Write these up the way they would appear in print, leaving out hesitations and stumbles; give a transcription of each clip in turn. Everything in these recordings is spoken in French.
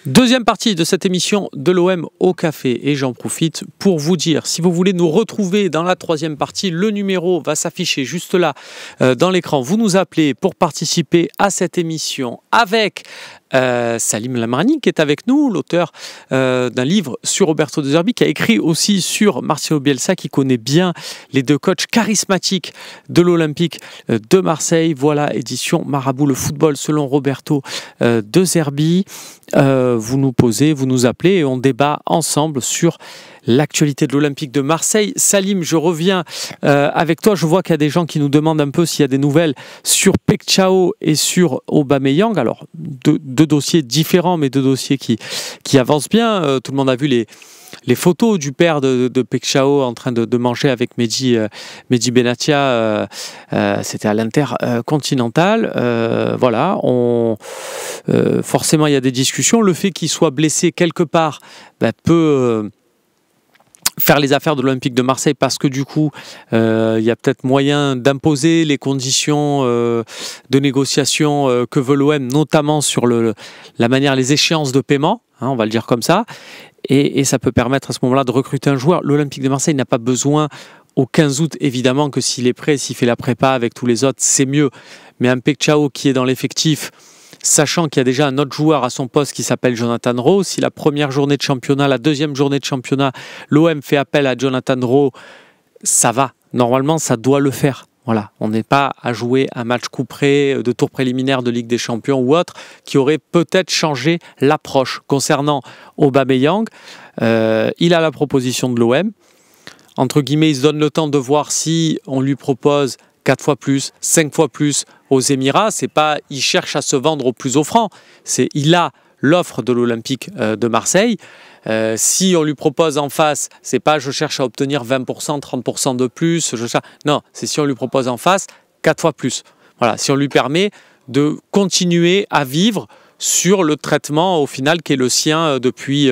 Deuxième partie de cette émission de l'OM au café et j'en profite pour vous dire, si vous voulez nous retrouver dans la troisième partie, le numéro va s'afficher juste là dans l'écran. Vous nous appelez pour participer à cette émission avec Salim Lamrani qui est avec nous, l'auteur d'un livre sur Roberto De Zerbi, qui a écrit aussi sur Marcelo Bielsa, qui connaît bien les deux coachs charismatiques de l'Olympique de Marseille. Voilà, édition Marabout, le football selon Roberto De Zerbi. Vous nous posez, vous nous appelez et on débat ensemble sur l'actualité de l'Olympique de Marseille. Salim, je reviens avec toi. Je vois qu'il y a des gens qui nous demandent un peu s'il y a des nouvelles sur Pek Chao et sur Aubameyang. Alors, deux dossiers différents, mais deux dossiers qui avancent bien. Tout le monde a vu les photos du père de Pek Chao en train de manger avec Mehdi Benatia. C'était à l'Intercontinental. Voilà, forcément, il y a des discussions. Le fait qu'il soit blessé quelque part peut faire les affaires de l'Olympique de Marseille, parce que du coup, il y a peut-être moyen d'imposer les conditions de négociation que veut l'OM, notamment sur la manière, les échéances de paiement, hein, on va le dire comme ça, et ça peut permettre à ce moment-là de recruter un joueur. L'Olympique de Marseille n'a pas besoin au 15 août, évidemment que s'il est prêt, s'il fait la prépa avec tous les autres, c'est mieux, mais un Pek Chao qui est dans l'effectif, sachant qu'il y a déjà un autre joueur à son poste qui s'appelle Jonathan Rowe. Si la première journée de championnat, la deuxième journée de championnat, l'OM fait appel à Jonathan Rowe, ça va. Normalement, ça doit le faire. Voilà, on n'est pas à jouer un match coup près de tour préliminaire de Ligue des Champions ou autre qui aurait peut-être changé l'approche concernant Aubameyang. Il a la proposition de l'OM. Entre guillemets, il se donne le temps de voir si on lui propose 4 fois plus, 5 fois plus aux Émirats. C'est pas, il cherche à se vendre au plus offrant. Il a l'offre de l'Olympique de Marseille. Si on lui propose en face, c'est pas je cherche à obtenir 20%, 30% de plus. Non, c'est si on lui propose en face 4 fois plus. Voilà, si on lui permet de continuer à vivre sur le traitement au final qui est le sien depuis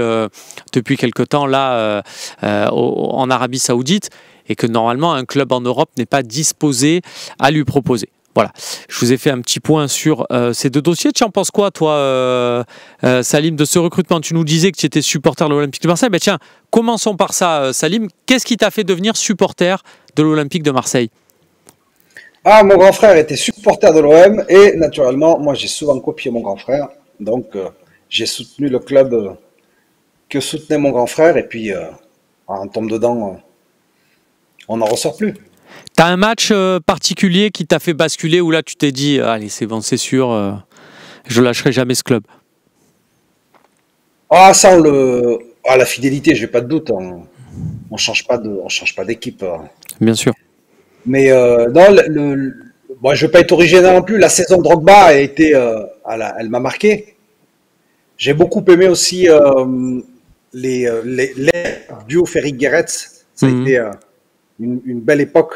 quelque temps là en Arabie Saoudite, et que normalement un club en Europe n'est pas disposé à lui proposer. Voilà, je vous ai fait un petit point sur ces deux dossiers. Tu en penses quoi, toi, Salim, de ce recrutement? Tu nous disais que tu étais supporter de l'Olympique de Marseille. Ben tiens, commençons par ça, Salim. Qu'est-ce qui t'a fait devenir supporter de l'Olympique de Marseille? Ah, mon grand frère était supporter de l'OM et naturellement, moi j'ai souvent copié mon grand frère. Donc j'ai soutenu le club que soutenait mon grand frère et puis on tombe dedans, on n'en ressort plus. T'as un match particulier qui t'a fait basculer, où là tu t'es dit allez, c'est bon, c'est sûr, je lâcherai jamais ce club? Ah, ça, la fidélité, j'ai pas de doute. On change pas d'équipe. Bien sûr. Mais non, bon, je vais pas être original non plus. La saison de Drogba a été, elle m'a marqué. J'ai beaucoup aimé aussi les duo Ferry-Guéret. Ça a été une belle époque.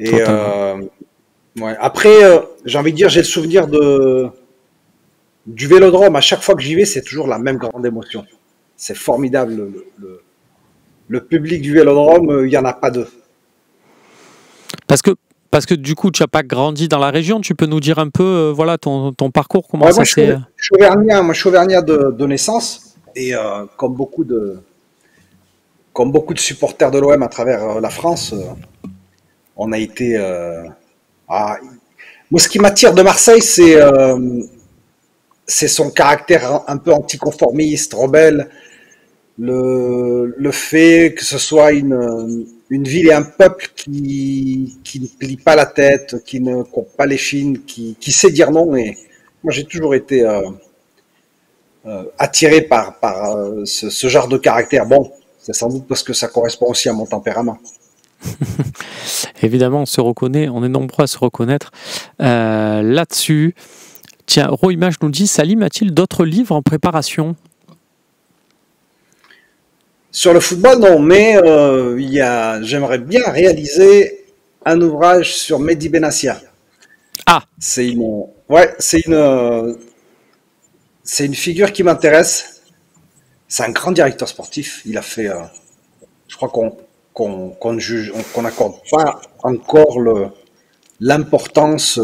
Et ouais. Après, j'ai envie de dire, j'ai le souvenir du Vélodrome. À chaque fois que j'y vais, c'est toujours la même grande émotion. C'est formidable. Le public du Vélodrome, il n'y en a pas deux. Parce que du coup, tu n'as pas grandi dans la région. Tu peux nous dire un peu voilà, ton parcours, comment Ouais, ça s'est... Je suis auvergnat de naissance. Et comme beaucoup de supporters de l'OM à travers la France, on a été... Moi, ce qui m'attire de Marseille, c'est son caractère un peu anticonformiste, rebelle, le fait que ce soit une ville et un peuple qui ne plie pas la tête, qui ne coupe pas les chines, qui sait dire non. Et moi, j'ai toujours été attiré par ce genre de caractère. Bon, c'est sans doute parce que ça correspond aussi à mon tempérament. Évidemment, on se reconnaît, on est nombreux à se reconnaître là-dessus. Tiens, Roimage nous dit, Salim, a-t-il d'autres livres en préparation? Sur le football, non, mais j'aimerais bien réaliser un ouvrage sur Mehdi Benassia. Ah, c'est une figure qui m'intéresse. C'est un grand directeur sportif. Il a fait, je crois qu'on n'accorde pas encore l'importance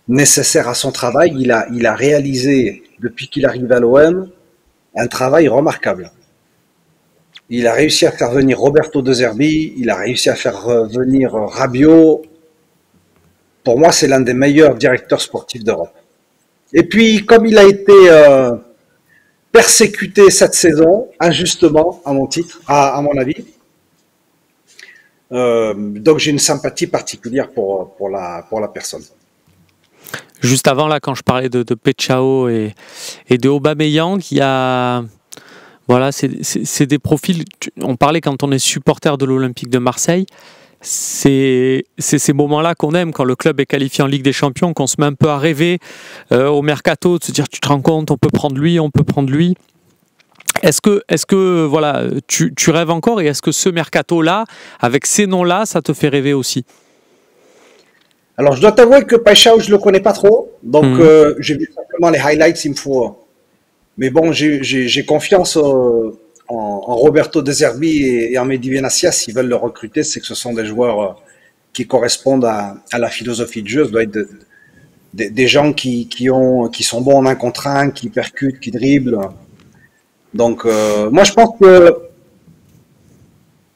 nécessaire à son travail. Il a réalisé depuis qu'il arrive à l'OM, un travail remarquable. Il a réussi à faire venir Roberto De Zerbi, il a réussi à faire venir Rabiot. Pour moi, c'est l'un des meilleurs directeurs sportifs d'Europe. Et puis, comme il a été persécuté cette saison, injustement, à mon avis, donc j'ai une sympathie particulière pour la personne. Juste avant, là, quand je parlais de Pechao et de Aubameyang, il y a... Voilà, c'est des profils... On parlait quand on est supporter de l'Olympique de Marseille, c'est ces moments-là qu'on aime quand le club est qualifié en Ligue des Champions, qu'on se met un peu à rêver au mercato, de se dire, tu te rends compte, on peut prendre lui, on peut prendre lui. Est-ce que voilà, tu rêves encore, et est-ce que ce mercato-là, avec ces noms-là, ça te fait rêver aussi? Alors, je dois t'avouer que Pachao, je le connais pas trop. Donc, j'ai vu simplement les highlights, il me faut. Mais bon, j'ai confiance en Roberto De Zerbi et en Mehdi Benassia. S'ils veulent le recruter, c'est que ce sont des joueurs qui correspondent à la philosophie de jeu. Ça doit être des gens qui sont bons en 1 contre 1, qui percutent, qui dribblent. Donc, moi, je pense que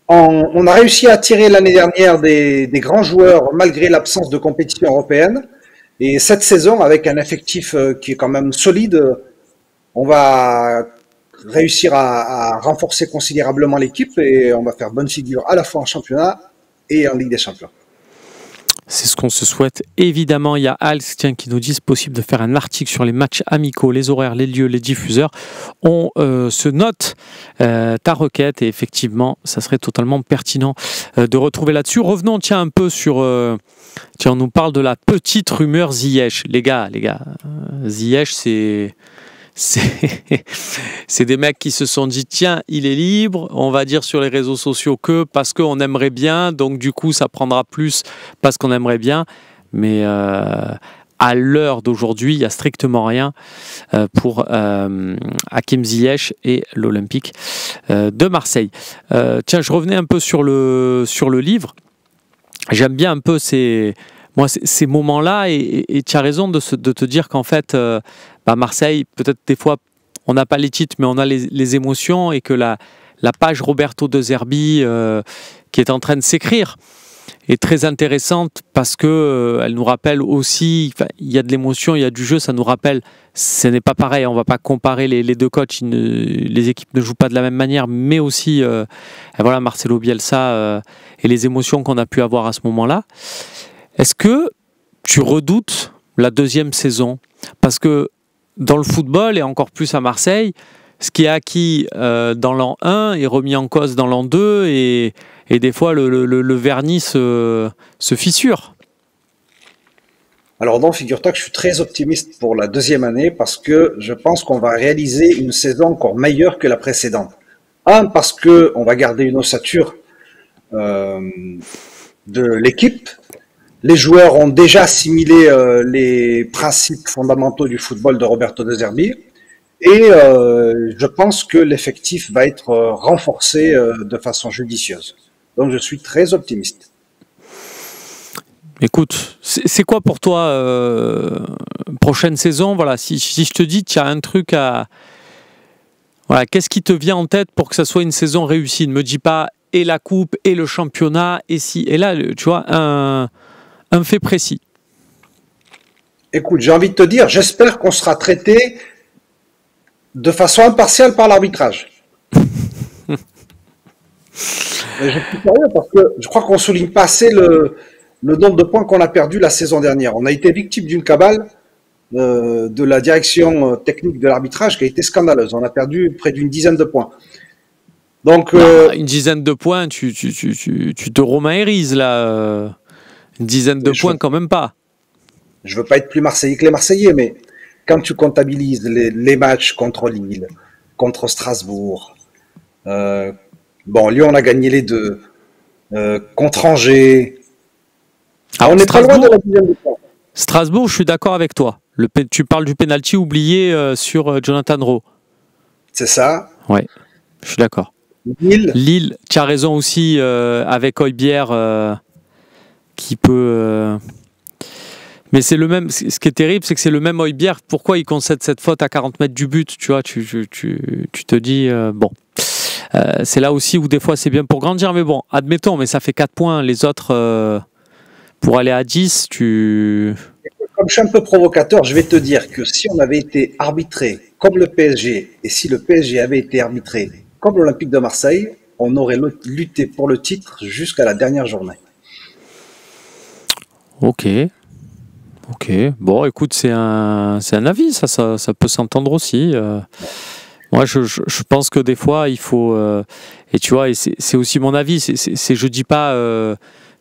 on a réussi à attirer l'année dernière des grands joueurs malgré l'absence de compétition européenne. Et cette saison, avec un effectif qui est quand même solide, on va réussir à renforcer considérablement l'équipe et on va faire bonne figure à la fois en championnat et en Ligue des Champions. C'est ce qu'on se souhaite. Évidemment, il y a Alex qui nous dit c'est possible de faire un article sur les matchs amicaux, les horaires, les lieux, les diffuseurs. On se note ta requête et effectivement, ça serait totalement pertinent de retrouver là-dessus. Revenons un peu sur... on nous parle de la petite rumeur Ziyech. Les gars, Ziyech, c'est des mecs qui se sont dit tiens, il est libre, on va dire sur les réseaux sociaux que parce qu'on aimerait bien, donc du coup ça prendra plus parce qu'on aimerait bien, mais à l'heure d'aujourd'hui il n'y a strictement rien pour Hakim Ziyech et l'Olympique de Marseille. Tiens, je revenais un peu sur le livre. J'aime bien un peu ces moments-là et tu as raison de te dire qu'en fait Marseille, peut-être des fois on n'a pas les titres mais on a les émotions, et que la page Roberto De Zerbi qui est en train de s'écrire est très intéressante parce que elle nous rappelle aussi, il y a de l'émotion, il y a du jeu, ça nous rappelle, ce n'est pas pareil, on ne va pas comparer les deux coachs, les équipes ne jouent pas de la même manière, mais aussi voilà, Marcelo Bielsa et les émotions qu'on a pu avoir à ce moment-là. Est-ce que tu redoutes la deuxième saison? Parce que dans le football, et encore plus à Marseille, ce qui est acquis dans l'an 1 est remis en cause dans l'an 2, et des fois le vernis se fissure. Alors non, figure-toi que je suis très optimiste pour la deuxième année parce que je pense qu'on va réaliser une saison encore meilleure que la précédente. Parce qu'on va garder une ossature de l'équipe. Les joueurs ont déjà assimilé les principes fondamentaux du football de Roberto De Zerbi. Et je pense que l'effectif va être renforcé de façon judicieuse. Donc je suis très optimiste. Écoute, c'est quoi pour toi prochaine saison? Voilà, si je te dis qu'il y a un truc à... Voilà, qu'est-ce qui te vient en tête pour que ça soit une saison réussie? Ne me dis pas et la coupe et le championnat et si... Et là, tu vois, un fait précis. Écoute, j'ai envie de te dire, j'espère qu'on sera traité de façon impartiale par l'arbitrage. Je suis sérieux parce que je crois qu'on ne souligne pas assez le nombre de points qu'on a perdu la saison dernière. On a été victime d'une cabale de la direction technique de l'arbitrage qui a été scandaleuse. On a perdu près d'une dizaine de points. Donc, une dizaine de points, tu te romaérises là. Une dizaine de points quand même pas. Je veux pas être plus marseillais que les Marseillais, mais quand tu comptabilises les matchs contre Lille, contre Strasbourg, Lyon on a gagné les deux, contre Angers, on n'est pas loin de la dizaine de points. Strasbourg, je suis d'accord avec toi. Tu parles du penalty oublié sur Jonathan Rowe. C'est ça. Ouais, je suis d'accord. Lille, tu as raison aussi avec Højbjerg qui peut Mais c'est le même. Ce qui est terrible, c'est que c'est le même Højbjerg. Pourquoi il concède cette faute à 40 mètres du but? Tu vois, tu te dis bon. C'est là aussi où des fois c'est bien pour grandir, mais bon, admettons, mais ça fait 4 points. Les autres, pour aller à 10, Comme je suis un peu provocateur, je vais te dire que si on avait été arbitré comme le PSG, et si le PSG avait été arbitré comme l'Olympique de Marseille, on aurait lutté pour le titre jusqu'à la dernière journée. Ok. Bon, écoute, c'est un avis, ça peut s'entendre aussi. Moi, je pense que des fois, il faut... et tu vois, et c'est aussi mon avis, je dis pas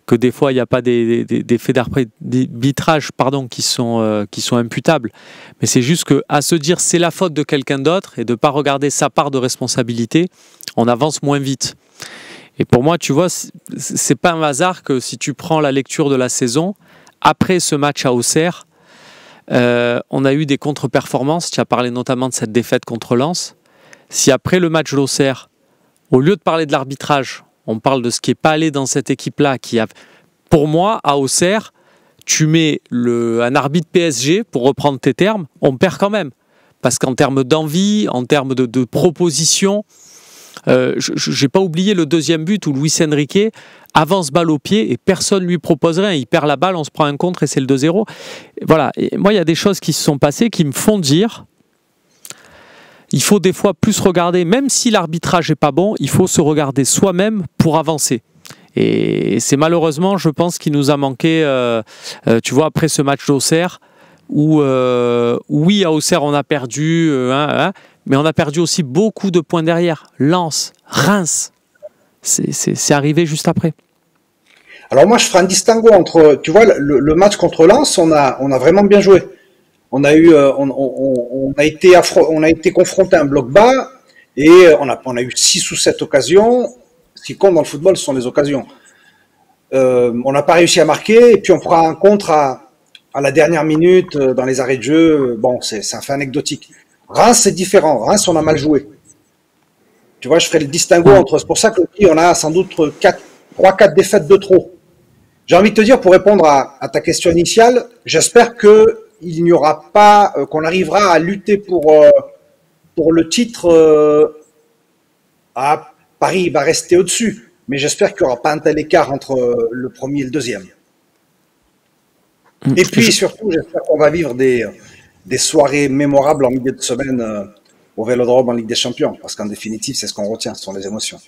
que des fois, il n'y a pas des faits d'arbitrage qui sont imputables. Mais c'est juste qu'à se dire c'est la faute de quelqu'un d'autre et de ne pas regarder sa part de responsabilité, on avance moins vite. Et pour moi, tu vois, c'est pas un hasard que si tu prends la lecture de la saison, après ce match à Auxerre, on a eu des contre-performances. Tu as parlé notamment de cette défaite contre Lens. Si après le match d'Auxerre, au lieu de parler de l'arbitrage, on parle de ce qui n'est pas allé dans cette équipe-là, pour moi, à Auxerre, tu mets un arbitre PSG, pour reprendre tes termes, on perd quand même. Parce qu'en termes d'envie, en termes de proposition, je n'ai pas oublié le deuxième but où Luis Enrique avance balle au pied et personne ne lui propose rien. Il perd la balle, on se prend un contre et c'est le 2-0. Voilà. Et moi, il y a des choses qui se sont passées qui me font dire il faut des fois plus regarder, même si l'arbitrage n'est pas bon, il faut se regarder soi-même pour avancer. Et c'est malheureusement, je pense, qu'il nous a manqué, tu vois, après ce match d'Auxerre, où oui, à Auxerre, on a perdu, mais on a perdu aussi beaucoup de points derrière. Lens, Reims, c'est arrivé juste après. Alors moi, je ferai un distinguo entre, tu vois, le match contre Lens, on a vraiment bien joué. On a été confronté à un bloc bas et on a eu 6 ou 7 occasions. Ce qui compte dans le football, ce sont les occasions. On n'a pas réussi à marquer et puis on prend un contre à la dernière minute dans les arrêts de jeu. Bon, c'est un fait anecdotique. Reims, c'est différent. Reims, on a mal joué. Tu vois, je ferai le distinguo entre. C'est pour ça qu'on a sans doute 3-4 défaites de trop. J'ai envie de te dire, pour répondre à ta question initiale, j'espère qu'il n'y aura pas, qu'on arrivera à lutter pour le titre. Paris va rester au-dessus, mais j'espère qu'il n'y aura pas un tel écart entre le premier et le deuxième. Et puis surtout, j'espère qu'on va vivre des soirées mémorables en milieu de semaine au Vélodrome en Ligue des Champions, parce qu'en définitive, c'est ce qu'on retient, ce sont les émotions.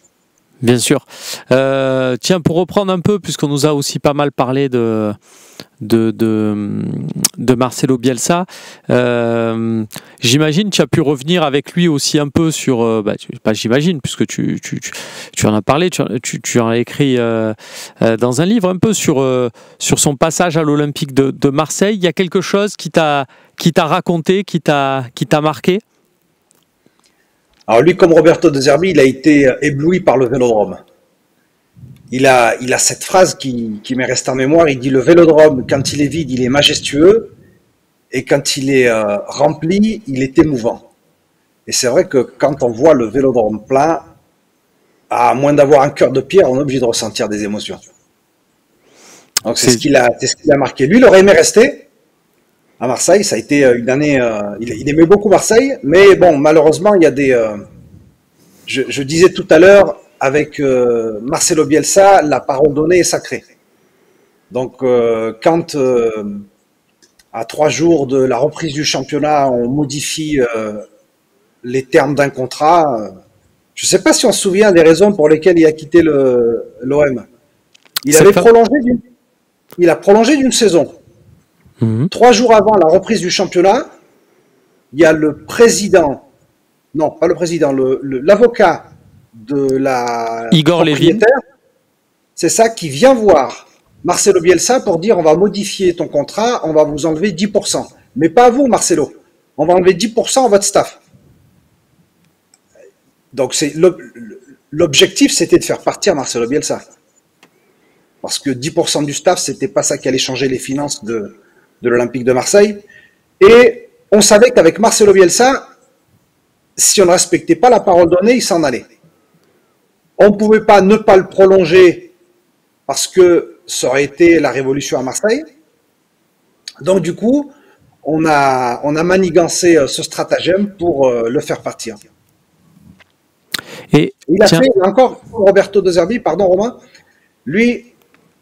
Bien sûr. Tiens, pour reprendre un peu, puisqu'on nous a aussi pas mal parlé de Marcelo Bielsa, j'imagine tu as pu revenir avec lui aussi un peu sur... pas j'imagine, puisque tu en as parlé, tu en as écrit dans un livre un peu sur son passage à l'Olympique de Marseille. Il y a quelque chose qui t'a raconté, qui t'a marqué? Alors lui, comme Roberto De Zerbi, il a été ébloui par le Vélodrome. Il a cette phrase qui m'est restée en mémoire. Il dit: le Vélodrome, quand il est vide, il est majestueux, et quand il est rempli, il est émouvant. Et c'est vrai que quand on voit le Vélodrome plein, à moins d'avoir un cœur de pierre, on est obligé de ressentir des émotions. Donc c'est ce qu'il a marqué. Lui, il aurait aimé rester à Marseille. Ça a été une année. Il aimait beaucoup Marseille, mais bon, malheureusement, il y a des. Je disais tout à l'heure, avec Marcelo Bielsa, la parole donnée est sacrée. Donc, quand à 3 jours de la reprise du championnat, on modifie les termes d'un contrat, je ne sais pas si on se souvient des raisons pour lesquelles il a quitté l'OM. Il a prolongé d'une saison. 3 jours avant la reprise du championnat, il y a le président, non, pas le président, l'avocat de la Igor Levin, c'est ça, qui vient voir Marcelo Bielsa pour dire: on va modifier ton contrat, on va vous enlever 10%. Mais pas à vous, Marcelo. On va enlever 10% à votre staff. Donc l'objectif, c'était de faire partir Marcelo Bielsa. Parce que 10% du staff, c'était pas ça qui allait changer les finances de l'Olympique de Marseille. Et on savait qu'avec Marcelo Bielsa, si on ne respectait pas la parole donnée, il s'en allait. On ne pouvait pas ne pas le prolonger parce que ça aurait été la révolution à Marseille. Donc du coup, on a manigancé ce stratagème pour le faire partir. Et Il a fait encore Roberto De Zerbi, pardon Romain,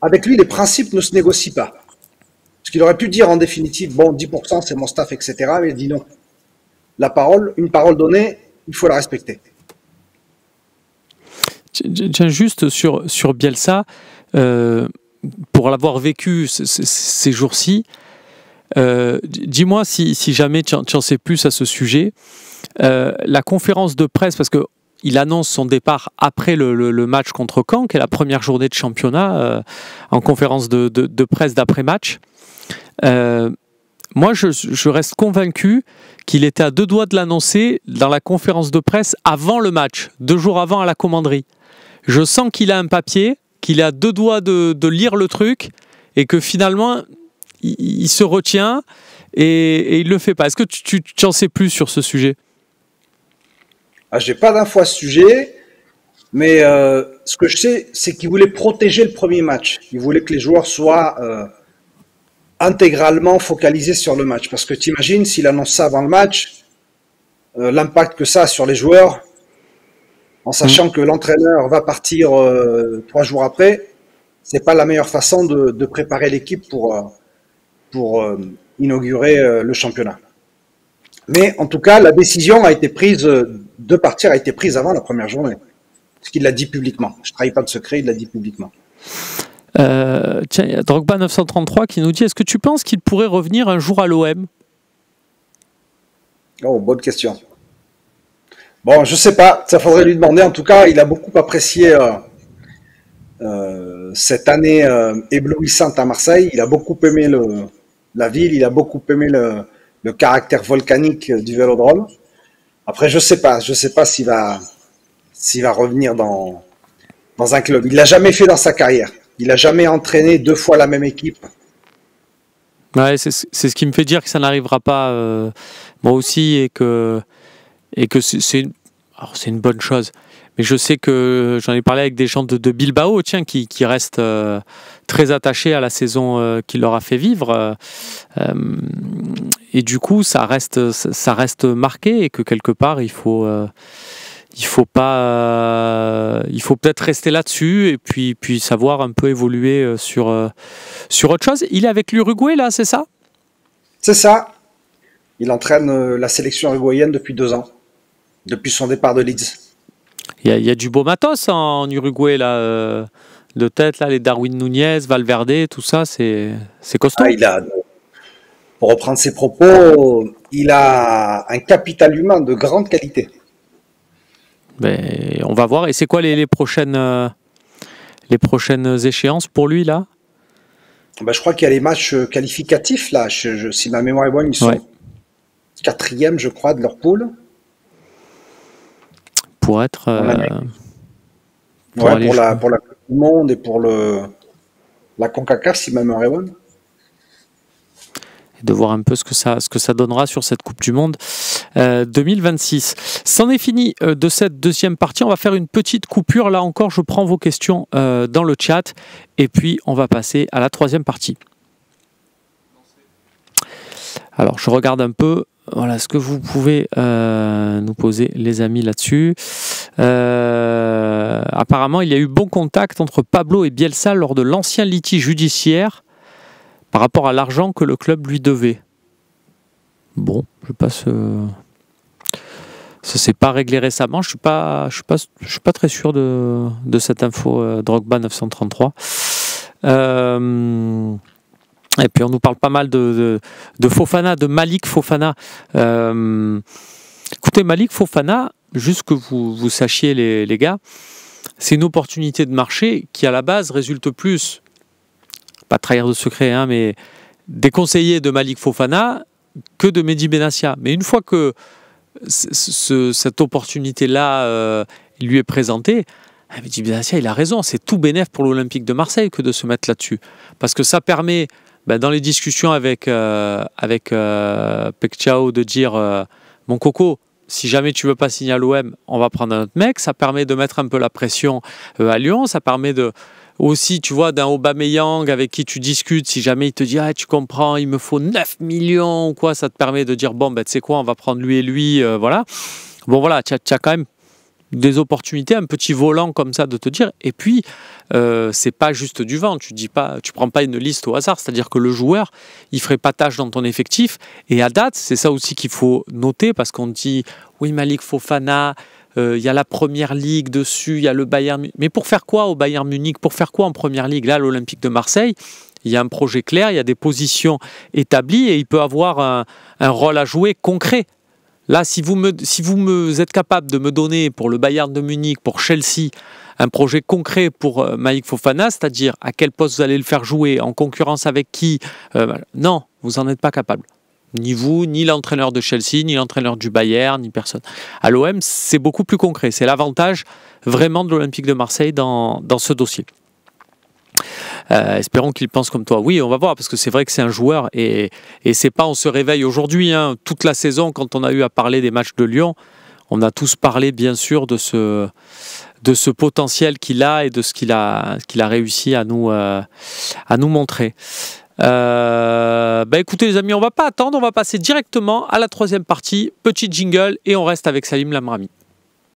avec lui, les principes ne se négocient pas. Parce qu'il aurait pu dire en définitive, bon, 10% c'est mon staff, etc. Mais il dit non. Une parole donnée, il faut la respecter. Tiens, juste sur Bielsa, pour l'avoir vécu ces jours-ci, dis-moi si jamais tu en sais plus à ce sujet. La conférence de presse, parce qu'il annonce son départ après le match contre Caen, qui est la première journée de championnat, en conférence de presse d'après-match. Moi, je reste convaincu qu'il était à 2 doigts de l'annoncer dans la conférence de presse avant le match, 2 jours avant à la commanderie. Je sens qu'il a un papier, qu'il est à 2 doigts de lire le truc et que finalement, il se retient et il ne le fait pas. Est-ce que tu en sais plus sur ce sujet ? Je n'ai pas d'infos à ce sujet, mais ce que je sais, c'est qu'il voulait protéger le premier match. Il voulait que les joueurs soient intégralement focalisés sur le match. Parce que tu imagines, s'il annonce ça avant le match, l'impact que ça a sur les joueurs, en sachant que l'entraîneur va partir 3 jours après, c'est pas la meilleure façon de préparer l'équipe pour inaugurer le championnat. Mais en tout cas, la décision a été prise de partir a été prise avant la première journée. Parce qu'il l'a dit publiquement. Je ne trahis pas de secret, il l'a dit publiquement. Tiens, il y a Drogba 933 qui nous dit, est-ce que tu penses qu'il pourrait revenir un jour à l'OM ? Oh, bonne question. Bon, je sais pas, ça faudrait lui demander. En tout cas, il a beaucoup apprécié cette année éblouissante à Marseille. Il a beaucoup aimé la ville, il a beaucoup aimé le caractère volcanique du Vélodrome. Après, je sais pas s'il va revenir dans un club. Il l'a jamais fait dans sa carrière. Il a jamais entraîné 2 fois la même équipe. Ouais, c'est ce qui me fait dire que ça n'arrivera pas moi aussi et que c'est une bonne chose. Mais je sais que j'en ai parlé avec des gens de Bilbao, tiens, qui restent très attachés à la saison qu'il leur a fait vivre. Et du coup, ça reste marqué et que quelque part, il faut peut-être rester là-dessus et puis savoir un peu évoluer sur autre chose. Il est avec l'Uruguay, là, c'est ça ? C'est ça. Il entraîne la sélection uruguayenne depuis 2 ans, depuis son départ de Leeds. Il y a du beau matos en Uruguay, là, de tête, là, les Darwin Núñez, Valverde, tout ça, c'est costaud. Pour reprendre ses propos, il a un capital humain de grande qualité. Ben, on va voir. Et c'est quoi les prochaines échéances pour lui, là ? Je crois qu'il y a les matchs qualificatifs, là. Si ma mémoire est bonne, ils sont 4e, je crois, de leur poule. Pour être... pour la Coupe du Monde et pour la CONCACAF, si ma mémoire est bonne. Et de voir un peu ce que ça donnera sur cette Coupe du Monde 2026. C'en est fini de cette deuxième partie. On va faire une petite coupure. Là encore, je prends vos questions dans le chat. Et puis, on va passer à la troisième partie. Alors, je regarde un peu. Voilà ce que vous pouvez nous poser, les amis, là-dessus. Apparemment, il y a eu bon contact entre Pablo et Bielsa lors de l'ancien litige judiciaire par rapport à l'argent que le club lui devait. Bon, je passe. Ça s'est pas réglé récemment. Je suis pas très sûr de cette info. Drogba 933. Et puis on nous parle pas mal de Fofana, de Malik Fofana. Écoutez, Malik Fofana, juste que vous sachiez les gars, c'est une opportunité de marché qui à la base résulte plus, pas trahir de secret, hein, mais des conseillers de Malik Fofana que de Mehdi Benassia. Mais une fois que cette opportunité-là lui est présentée, Mehdi Benassia, il a raison, c'est tout bénef pour l'Olympique de Marseille que de se mettre là-dessus. Parce que ça permet, dans les discussions avec Pekchao, de dire mon coco, si jamais tu veux pas signer à l'OM, on va prendre un autre mec. Ça permet de mettre un peu la pression à Lyon, ça permet de aussi, tu vois, d'un Aubameyang avec qui tu discutes, si jamais il te dit tu comprends, il me faut 9 millions ou quoi, ça te permet de dire bon, tu sais quoi, on va prendre lui et lui, voilà. Bon, voilà, tu as quand même des opportunités, un petit volant comme ça de te dire. Et puis, c'est pas juste du vent. Tu prends pas une liste au hasard. C'est-à-dire que le joueur, il ferait pas tâche dans ton effectif. Et à date, c'est ça aussi qu'il faut noter parce qu'on dit oui, Malik Fofana. Il y a la Première Ligue dessus, il y a le Bayern. Mais pour faire quoi au Bayern Munich? Pour faire quoi en Première Ligue? Là, l'Olympique de Marseille, il y a un projet clair, il y a des positions établies et il peut avoir un rôle à jouer concret. Là, si vous êtes capable de me donner pour le Bayern de Munich, pour Chelsea, un projet concret pour Malik Fofana, c'est-à-dire à quel poste vous allez le faire jouer, en concurrence avec qui, non, vous n'en êtes pas capable. Ni vous, ni l'entraîneur de Chelsea, ni l'entraîneur du Bayern, ni personne. À l'OM, c'est beaucoup plus concret. C'est l'avantage vraiment de l'Olympique de Marseille dans ce dossier. Espérons qu'il pense comme toi. Oui, on va voir, parce que c'est vrai que c'est un joueur et c'est pas on se réveille aujourd'hui. Toute la saison, quand on a eu à parler des matchs de Lyon, on a tous parlé bien sûr de ce potentiel qu'il a et de ce qu'il a réussi à nous montrer. Écoutez les amis, on va pas attendre, on va passer directement à la troisième partie. Petit jingle et on reste avec Salim Lamrami.